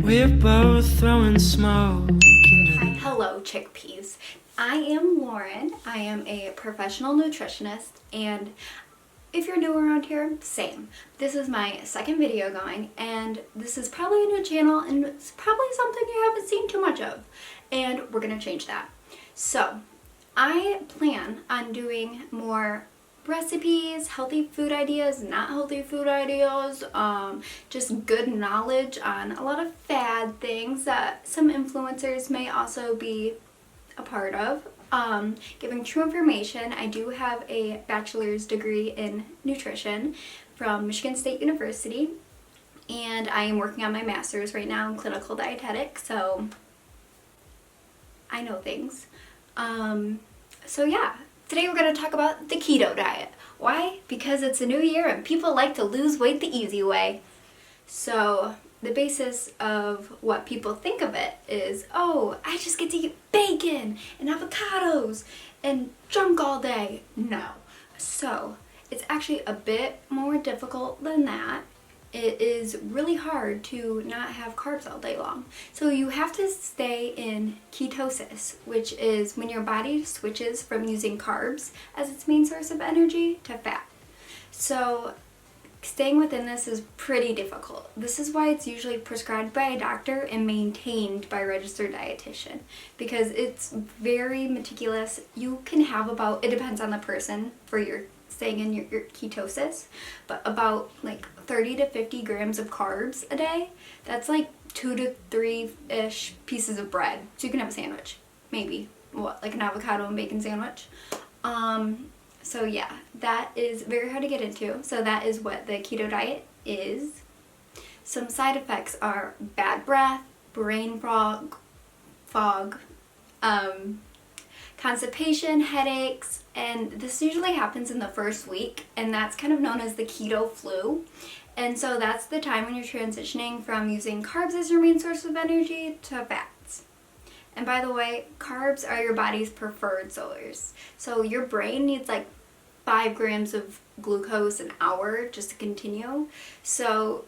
We're both throwing smoke into Hi, hello chickpeas. I am Lauren. I am a professional nutritionist, and if you're new around here, same. This is my second video going, and this is probably a new channel, and it's probably something you haven't seen too much of, and we're gonna change that. So I plan on doing more recipes, healthy food ideas, not healthy food ideas, just good knowledge on a lot of fad things that some influencers may also be a part of. Giving true information. I do have a bachelor's degree in nutrition from Michigan State University, and I am working on my master's right now in clinical dietetics, so I know things. So yeah, today we're going to talk about the keto diet. Why? Because it's a new year and people like to lose weight the easy way. So the basis of what people think of it is, oh, I just get to eat bacon and avocados and junk all day. No. So it's actually a bit more difficult than that. It is really hard to not have carbs all day long. So you have to stay in ketosis, which is when your body switches from using carbs as its main source of energy to fat. So staying within this is pretty difficult. This is why it's usually prescribed by a doctor and maintained by a registered dietitian, because it's very meticulous. You can have about, it depends on the person for your staying in your ketosis, but about like 30 to 50 grams of carbs a day. That's like 2 to 3-ish pieces of bread. So you can have a sandwich, maybe. What, like an avocado and bacon sandwich? So yeah, that is very hard to get into. So that is what the keto diet is. Some side effects are bad breath, brain fog, constipation, headaches, and this usually happens in the first week, and that's kind of known as the keto flu. And so that's the time when you're transitioning from using carbs as your main source of energy to fats. And by the way, carbs are your body's preferred source. So your brain needs like 5 grams of glucose an hour just to continue. So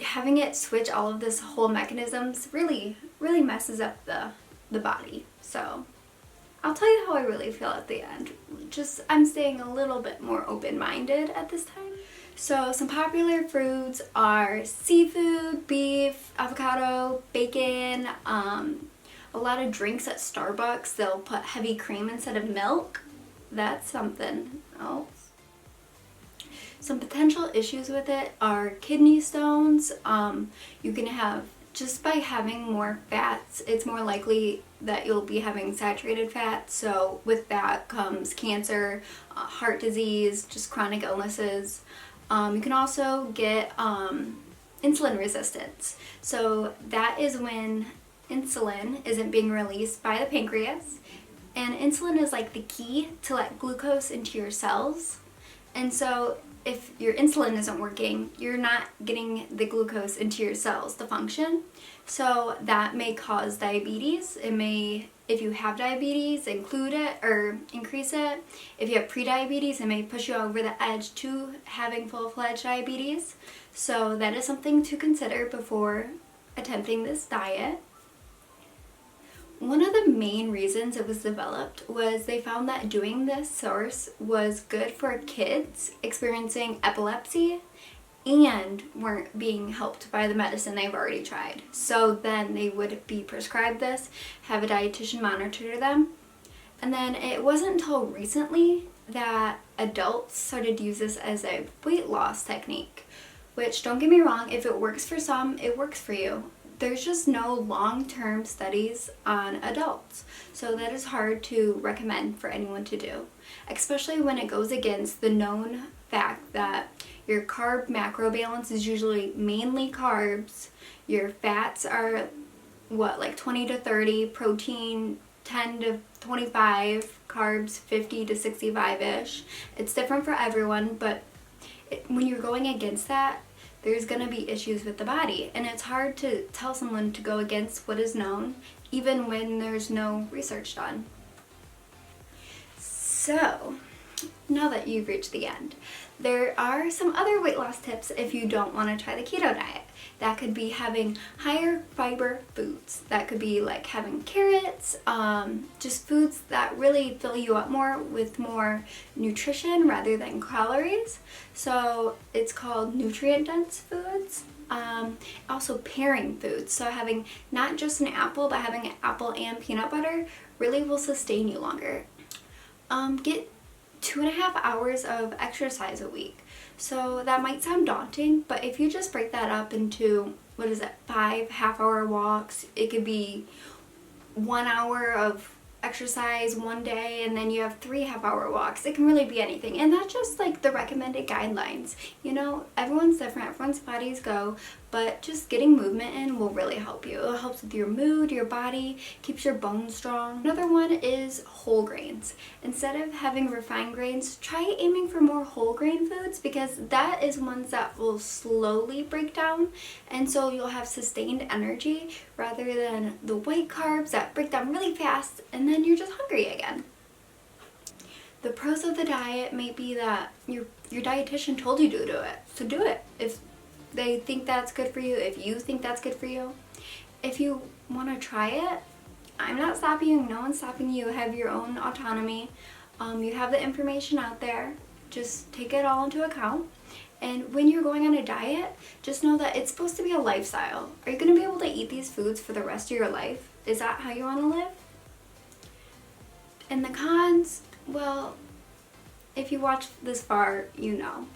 having it switch all of this whole mechanisms really messes up the body. So I'll tell you how I really feel at the end. Just, I'm staying a little bit more open-minded at this time. So some popular foods are seafood, beef, avocado, bacon, a lot of drinks at Starbucks, they'll put heavy cream instead of milk. That's something else. Some potential issues with it are kidney stones. You can have, just by having more fats, it's more likely that you'll be having saturated fat. So with that comes cancer, heart disease, just chronic illnesses. You can also get insulin resistance. So that is when insulin isn't being released by the pancreas. And insulin is like the key to let glucose into your cells. And so if your insulin isn't working, you're not getting the glucose into your cells to function. So that may cause diabetes. It may, if you have diabetes, include it or increase it. If you have prediabetes, it may push you over the edge to having full-fledged diabetes. So that is something to consider before attempting this diet. One of the main reasons it was developed was they found that doing this source was good for kids experiencing epilepsy and weren't being helped by the medicine they've already tried. So then they would be prescribed this, have a dietitian monitor them, and then it wasn't until recently that adults started to use this as a weight loss technique, which, don't get me wrong, if it works for some, it works for you. There's just no long-term studies on adults, so that is hard to recommend for anyone to do, especially when it goes against the known fact that your carb macro balance is usually mainly carbs, your fats are what, like 20 to 30, protein 10 to 25, carbs 50 to 65-ish. It's different for everyone, but when you're going against that, there's going to be issues with the body, and it's hard to tell someone to go against what is known, even when there's no research done. So now that you've reached the end, there are some other weight loss tips if you don't want to try the keto diet. That could be having higher fiber foods. That could be like having carrots, just foods that really fill you up more with more nutrition rather than calories. So it's called nutrient dense foods. Also pairing foods. So having not just an apple, but having an apple and peanut butter really will sustain you longer. Get 2.5 hours of exercise a week. So that might sound daunting, but if you just break that up into, 5 half-hour walks, it could be 1 hour of exercise one day, and then you have 3 half-hour walks. It can really be anything, and that's just like the recommended guidelines. You know, everyone's different, everyone's bodies go, but just getting movement in will really help you. It helps with your mood, your body, keeps your bones strong. Another one is whole grains. Instead of having refined grains, try aiming for more whole grain foods, because that is ones that will slowly break down, and so you'll have sustained energy rather than the white carbs that break down really fast and then you're just hungry again. The pros of the diet may be that your dietitian told you to do it, so do it. If they think that's good for you, if you think that's good for you. If you want to try it, I'm not stopping you, no one's stopping you. Have your own autonomy. You have the information out there. Just take it all into account. And when you're going on a diet, just know that it's supposed to be a lifestyle. Are you going to be able to eat these foods for the rest of your life? Is that how you want to live? And the cons, well, if you watched this far, you know.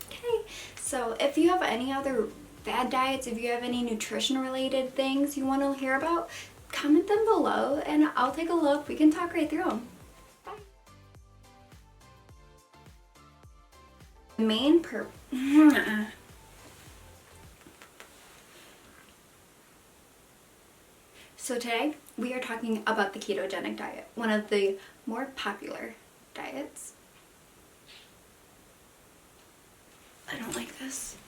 Okay, so if you have any other bad diets, if you have any nutrition related things you want to hear about, comment them below and I'll take a look. We can talk right through them. Bye. The main purpose. So today we are talking about the ketogenic diet, one of the more popular diets. I don't like this.